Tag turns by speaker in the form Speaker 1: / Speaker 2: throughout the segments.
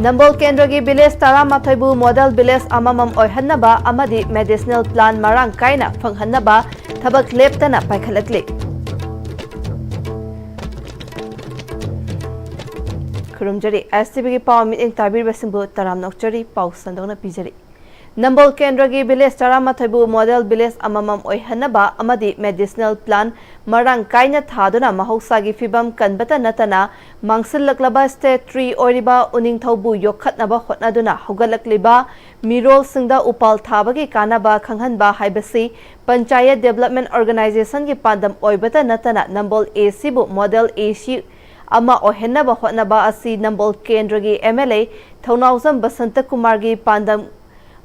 Speaker 1: Nambol Kendra gi village Taramathoibu model village amamam oihannaba amadi medicinal plant marang kaina fanghannaba thabak leptana paikhalatli. Kurumjari Am-Istv gi paw meeting tabir basingbu taram nokchari paw sandona pijari. Nambol Kendra gi village Taramathoibu model village amamam oihannaba amadi medicinal plant marang kaina thaduna mahoksagi fibam kanbata natana mangsillaklaba state tree oiriba uningthaubu yokhatnaba hotnaduna hogalakliba mirol singda upal thabagi kanaba khanghanba haibasi panchayat development organization gi pandam oibata natana Nambol AC bu model AC ama ohennaba hotnaba asi Nambol Kendra gi MLA Thaunauzam Basanta Kumar gi pandam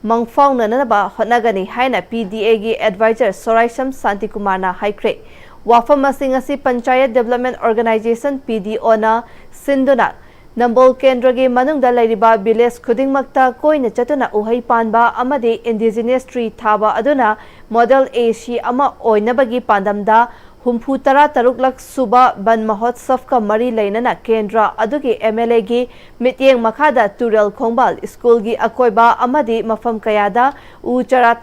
Speaker 1: mangfaunanaba hotnagani haina PDA gi advisor Soraisham Santi Kumar na haikre wafam asing asi panchayat development organization PDO na sinduna Nambol Kendra gi manungda lairiba village khudingmakta koina chatuna uhai panba amadi indigenous tree thaba aduna model AC ama oinabagi pandamda humpu tara taruk lak suba ban mahotsav ka mari lainana Kendra adugi MLA gi mityeng makhada Turel Khongbal school gi akoiba amadi mafam kayada uchara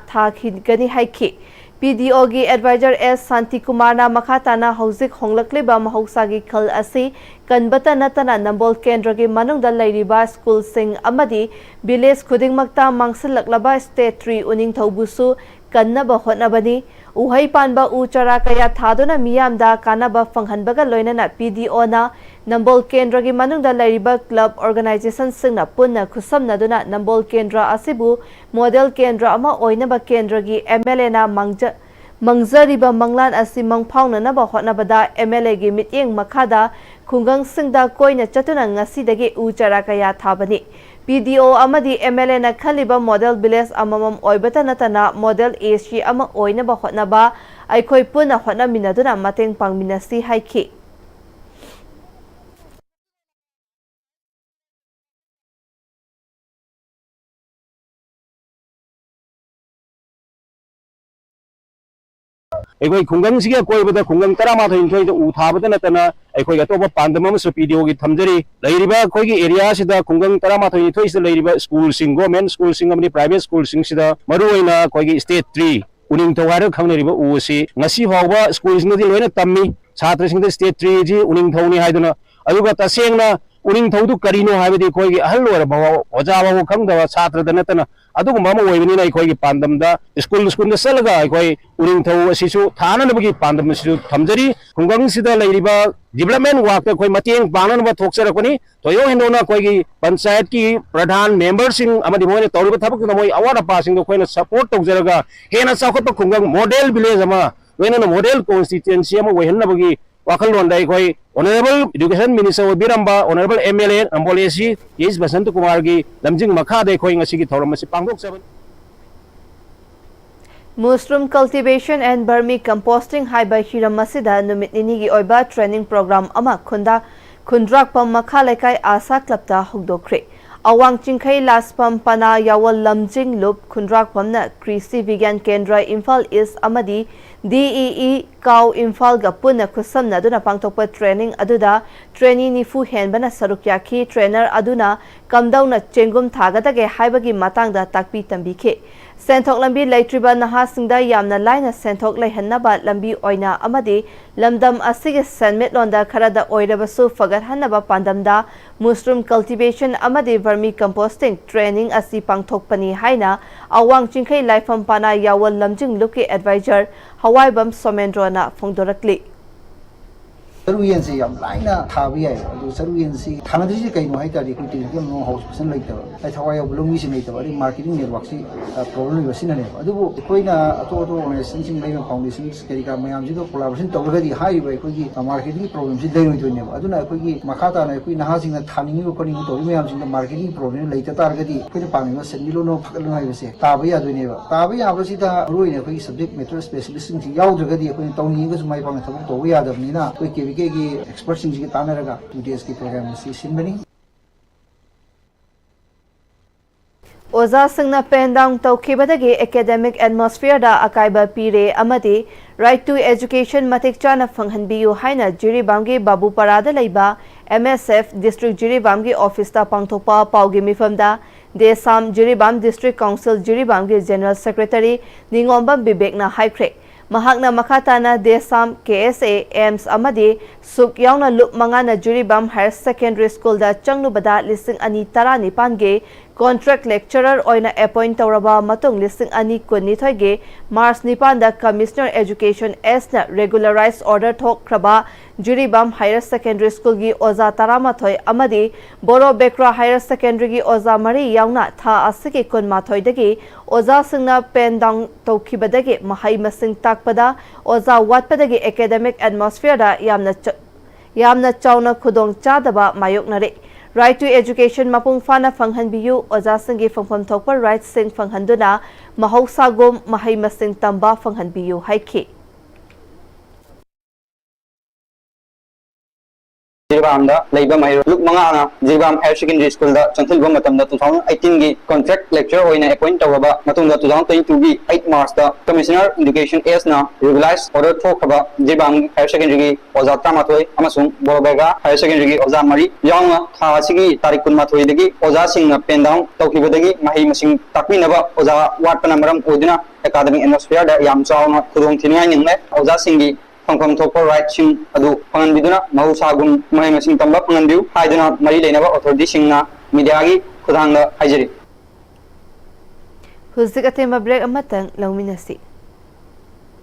Speaker 1: thakhi haiki PDO gi advisor S Santi Kumar na makhatana hauzik honglakliba mahoksagi khal asi kanbata natana Nambol Kendra gi manungda lairiba school sing amadi village khudingmakta mangsillaklaba state tree uning thaubusu kannaba hotnabani uhai panba uchara kaya thaduna miyamda kanaba fanghanbaga loinana PDO na Nambol Kendra gi manungda lairiba club organization singna punna khusamnaduna Nambol Kendra asibu model Kendra ama oinaba Kendra gi MLA na mangzariba manglan asi mangphaunanaba hotnabada MLA gi mityeng makhada khungang singda koina chatuna ngasidagi uchara kaya thabani PDO amadi MLA na khaliba model village amamam oibata natana model AC ama oinaba hotnaba aikhoi puna hotnaminaduna mateng pangminasi haiki
Speaker 2: एकोई खुंगंग सिगे कोइबदा खुंगंग तरामाथो इंथोइ उ थाबदा नतना एकोई अतोबा पांदमम सु PDO गी थमजरी लैरिबा कोइगी area सिदा खुंगंग तरामाथो इंथोइ से लैरिबा school सिंग government school सिंग अमनि private school सिंग सिदा मरुओइना कोइगी state 3 उनिंग थवार खंगनेरिबा उसी ngasi फावबा school सिंग दि लोइना तम्मी छात्र सिंग state 3 जी उनिंग थौनी हाइदना अदुगा तसेंगना उनिंग थौदु करिनो हाइबदि कोइगी अहल लोर बाव ओजाबाव खंगदवा छात्र दनतना अदुगुम्बा म ओइबनिना अखोइगी पांदमदा स्कूल सलगा अखोइ उनिंग थौ असिसु थाननबगी पांदम सिसु थमजरी खुंगंग सिदा लैरिबा डेवलपमेंट वर्क अखोइ मतेंग पाननबा थोक्सरकनी तोयो हेनोना कोइगी पंचायत की प्रधान मेंबर सिंग अमदि मोइने तौरिबा थबक मोइ अवार्ड पासिंग कोइना सपोर्ट तौजरगा हेना चाखोप खुंगंग मॉडल विलेज अमा लोइना मॉडल कॉन्स्टिट्युएंसी अमा वहिनबगी वाखल लोंदाई कोइ ऑनरेबल एजुकेशन मिनिस्टर बिरंबा honourable MLA Nambol AC S Basanta Kumar की लमजिंग मखादे कोइ ngasi gi थौरम से पांगोक सबन
Speaker 1: Mushroom cultivation and vermicomposting haiba hiram masida numit nini gi oiba training program ama khundrak pam makha lekai asa club ta hugdokre awang chingkhai laspam pana yawal lamjing lup khundrak pamna krisi vigyan kendra Imphal East amadi DEE Kau Imphal ga punna khusamna aduna pangtokpa training aduda trainee nifu henbana sarukyaki trainer aduna kamdauna chengum thagadage haibagi matangda takpi tambikhe Senthok lambi leitriba naha singda yamna laina senthok leihannaba lambi oina amadi lamdam asige senmet londa kharada oirabasu fagat hannaba pandamda mushroom cultivation amadi vermicomposting training asi pangthokpani haina awang chingkhai laifam pana yawal lamjing luki advisor Hawaibam Somendro na phongdorakli
Speaker 3: Saruyan si yam laina thabi ay adu saruyan si thanadri si kaino hay tari ko tin ko no house person like ta ay thawaya bulong si nei ta bari marketing network si problem yo sinane adu koina ato organization sing lai foundation kari ka mayam ji do collaboration tawga di hai bai ko gi marketing problem si dai no ne adu na ko gi makhata na ko naha sing na thani ko ni to mayam sing marketing problem lai ta tar ga di ko ni pang no senilo no phakal no hai se tabai adu ne ba tabai abro si ta roi ne ko subject matter specialist sing si yaw ga di ko ni tawni ga sumai pang thabuk to ya da ni na ko ke की experts की तानरगा 2 days की programme से सिनबनी
Speaker 1: Oza singna pen down taukhibadagi academic atmosphere da akaiba pire amadi right to education matik chana phanghanbiyu haina Jiribamgi Babu Parada leiba Am-Istv district Jiribamgi office ta pangthokpa paugi mifamda Desam Jiribam district council Jiribamgi general secretary Ningombam Bibekna haikre Mahakna makatana Desam KSA AIMS amadi suk yauna lup mangana Jiribam higher secondary school da changlubada lising ani tarani pange contract lecturer oina appoint tauraba matung lising ani kunni thoige Mars Nipanda Commissioner Education S na regularized order thok kraba Jiribam higher secondary school gi oza tarama thoi amadi Boro Bekra higher secondary gi oza mari yauna tha asiki kun ma thoi dagi oza singna pen down taukhibadagi mahai masing takpada oza watpadagi academic atmosphere da yamna chauna khudong chadaba mayoknare Right to education mapung fana phanghanbiyu oza singi phangpham thokpa right sing phanghanduna mahausagom mahai masing tamba phanghanbiyu haiki
Speaker 4: Jiribam da leiba mai luk manga na Jiribam higher secondary school da chanthil ba matam da 2018 gi contract lecturer oina appoint tawaba matung da 2022 gi 8 March da Commissioner Education S na regularized order thokaba Jiribam higher secondary gi oza tamathoi amasung Borobega higher secondary gi oza mari yaunga tha sigi tarik kun mathoi dagi oza sing na pen down tawkhibadagi mahi masing takminaba oza watpana maram odina academic atmosphere da yam chauna khudong thinai ningle oza singi Phangpham thokpa right sing adu phanganbiduna mahusagum mahai masing tamba phanganbiu haiduna mari leinaba authority singna media gi khudangda haijari
Speaker 1: Huzikate mabrek amatang lawminasi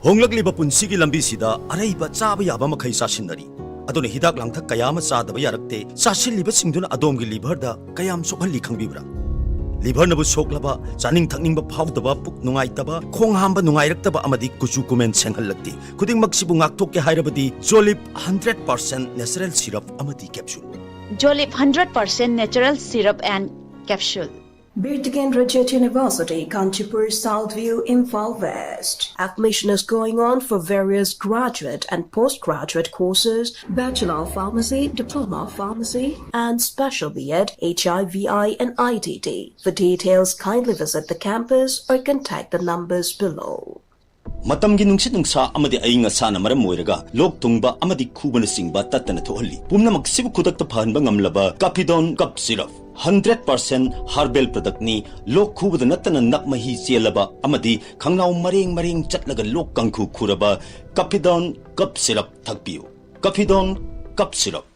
Speaker 5: Honglakliba punsigi lambi sida araiba chaba yaba makhai sasinari aduna hidak langthak kayama chadaba yarakte sasilliba singduna adomgi liver da kayam sokhalli khangbibra liver nabu soklaba chaning thakningba phawdaba puk nungaitaba khonghamba nungairaktaba amadi kuchu kumen senghallakti khuding maksibu ngakthokke hairabadi Jolip 100% natural syrup amadi capsule
Speaker 6: Jolip 100% natural syrup and capsule
Speaker 7: Birdigan Rajat University, Kanchipur, Southview, Imphal West. Admission is going on for various graduate and postgraduate courses, Bachelor of Pharmacy, Diploma of Pharmacy, and Special B.Ed, HIV/I, and IDD. For details, kindly visit the campus or contact the numbers below.
Speaker 5: Matamgi nungsit nungsa amadi ainga sana maram moiraga lok tungba amadi khubana singba tatana thohalli pumna maksibu khudakta phanba ngamlaba Capidon cup syrup 100% herbal product ni lok khubada natana nakmahi chelaba amadi khangnaw mareng chatlaga lok kangkhu khuraba Capidon cup syrup thakpiu Capidon cup syrup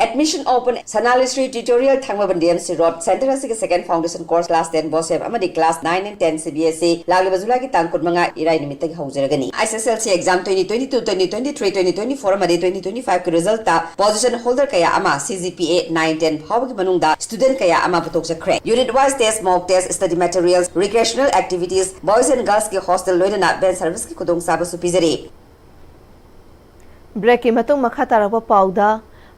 Speaker 8: Admission open Sanalistry tutorial Thangmabandiam Sirot Center Asika second foundation course class 10 Boseb Amadi class 9 and 10 CBSE Lagli Bazulagi Tangkut Manga Irai Nimitag Hauseragani SSLC exam 2022 2023 2024 Amadi 2025 result ta position holder kaya ama CGPA 910 Hawagi Manungda student kaya ama Patoksa crack unit wise test mock test study materials recreational activities boys and girls ki hostel loidana ben service ki kudong saba supizari
Speaker 1: Break matung makhatarapa pauda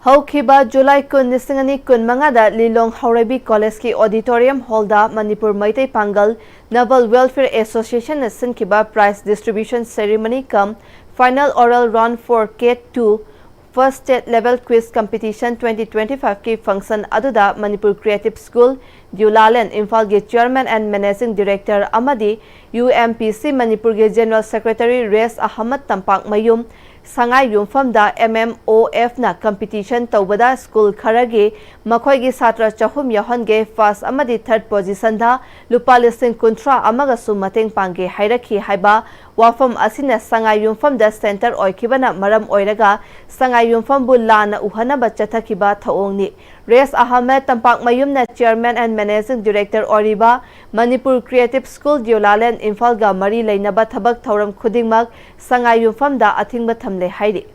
Speaker 1: Haukiba July kun nisingani kun mangada Lilong Haurebi College ki auditorium hall da Manipur Maitai Pangal Naval Welfare Association na sinkiba prize distribution ceremony kam final oral run for K2 first state level quiz competition 2025 ki function aduda Manipur Creative School Diulalen Imphal ge chairman and managing director amadi UMPC Manipur ge general secretary Res Ahmad Tampak Mayum Sangai Yumfamda MMOF na competition tawbada school kharagi makhoi gi satra chahum yahonge first amadi third position da lupa listing kuntra amaga sumateng pange hairakhi haiba wafam asina Sangai Yumfamda center oikibana maram oiraga Sangai Yumfam bu lana uhana bachathakiba thaongni Res Ahmed Tampak Mayum na chairman and managing director oriba Manipur Creative School Diolalen Imphal ga mari leinaba thabak thauram khudingmak Sangai Yumfamda athingba thamle hairi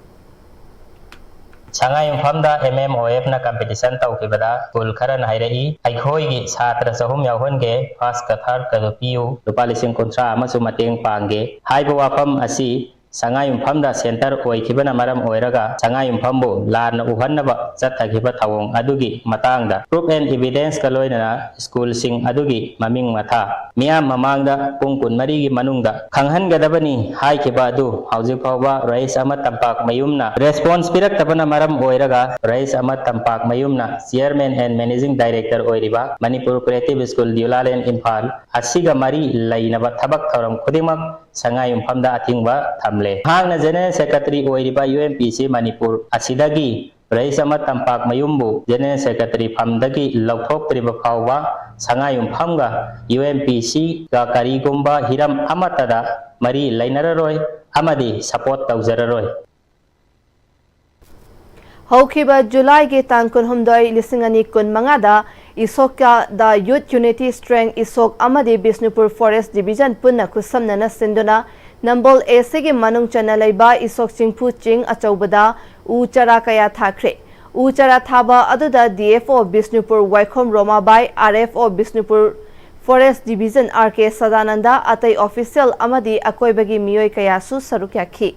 Speaker 9: Sangai Yumfamda MMOF na competition tawkibada school kharan hairei aikhoi gi chhatra chahum yahonge first ka third ka piu lupa lising kontra amasu mateng pange haiba wafam asi ꯁꯉꯥꯏꯌꯨꯝꯐꯝꯗ centre ꯑꯣꯏꯈꯤꯕꯅ ꯃꯔꯝ ꯑꯣꯏꯔꯒ ꯁꯉꯥꯏꯌꯨꯝꯐꯝꯕꯨ ꯂꯥꯟꯅ ꯎꯍꯟꯅꯕ ꯆꯠꯊꯈꯤꯕ ꯊꯧꯑꯣꯡ ꯑꯗꯨꯒꯤ ꯃꯇꯥꯡꯗ proof N ꯏꯕꯤꯗꯦꯟꯁꯀ ꯂꯣꯏꯅꯅ ꯁ꯭ꯀꯨꯜꯁꯤꯡ ꯑꯗꯨꯒꯤ ꯃꯃꯤꯡ ꯃꯊꯥ ꯃꯤꯌꯥꯝ ꯃꯃꯥꯡꯗ ꯄꯨꯡ 24ꯒꯤ ꯃꯅꯨꯡꯗ ꯈꯪꯍꯟꯒꯗꯕꯅꯤ ꯍꯥꯏꯈꯤꯕ ꯑꯗꯨ ꯍꯧꯖꯤꯛ ꯐꯥꯎꯕ ꯔꯏꯁ ꯑꯃ ꯇꯝꯄꯥꯛ ꯃꯌꯨꯝꯅ ꯔꯦꯁꯄꯣꯟꯁ ꯄꯤꯔꯛꯇꯕꯅ ꯃꯔꯝ ꯑꯣꯏꯔꯒ ꯔꯏꯁ ꯑꯃ ꯇꯝꯄꯥꯛ ꯃꯌꯨꯝꯅ ꯆꯤꯌꯔꯃꯦꯟ ꯑꯦꯟ ꯃꯦꯅꯦजिꯡ ꯗꯥꯏꯔꯦक्ꯇꯔ ꯑꯣꯏꯔꯤꯕ ꯃꯅꯤꯄꯨꯔ ꯀ꯭ꯔꯤꯌꯦꯇꯤꯕ ꯁ꯭ꯀꯨल ꯗ꯭ꯌꯨꯂꯥꯂꯦꯟ ꯏꯝꯐꯥꯜ ꯑꯁꯤꯒ ꯃꯔꯤ ꯂꯩꯅꯕ ꯊꯕꯛ ꯊꯧꯔꯝ ꯈꯨꯗꯤꯡꯃꯛ ꯁꯉꯥꯏꯌꯨꯝꯐꯝꯗ ꯑꯊꯤꯡꯕ ꯊꯝꯂꯦ ꯍꯥꯡꯅ ꯖꯦꯅꯔꯦꯜ ꯁꯦꯀ꯭ꯔꯦꯇꯔꯤ ꯑꯣꯏꯔꯤꯕ UMPC ꯃꯅꯤꯄꯨꯔ ꯑꯁꯤꯗꯒꯤ ꯔꯏꯁ ꯑꯃ ꯇꯝꯄꯥꯛ ꯃꯌꯨꯝꯕꯨ ꯖꯦꯅꯔꯦꯜ ꯁꯦꯀ꯭ꯔꯦꯇꯔꯤ ꯐꯝꯗꯒꯤ ꯂꯧꯊꯣꯛꯇ꯭ꯔꯤꯕ ꯐꯥꯎꯕ ꯁꯉꯥꯏꯌꯨꯝꯐꯝꯒ UMPC ꯒ ꯀꯔꯤꯒꯨꯝꯕ hiram amatada mari lainararoi amadi support tawjararoi
Speaker 1: Haukiba July ge tang kunhumdoi lisingani kun mangada Isoka da Youth Unity Strength Isok amadi Bisnupur Forest Division punna kusamnana sinduna Nambol AC ge manung chana laiba Isok Chingpu Ching achaubada u chara kaya thakre u chara thaba aduda DFO Bisnupur Waikhom Roma bai RFO Bisnupur Forest Division RK Sadananda atai official amadi akoibagi miyoi kaya su sarukyakhi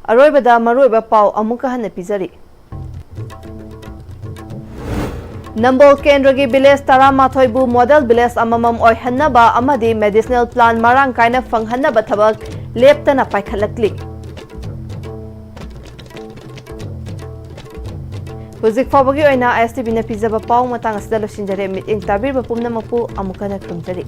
Speaker 1: Aroibada maroiba pau amuka hana pizari Nambol Kendragi Village Taramathoibu Model Village amamam oihannaba amadi medicinal plant marang kaina fanghannaba thabak leptana paikhalakli Huzik fawagi oina Am-Istv na pizaba pau matang asda losinjare meeting tabir bapumna mapu amukana krumjari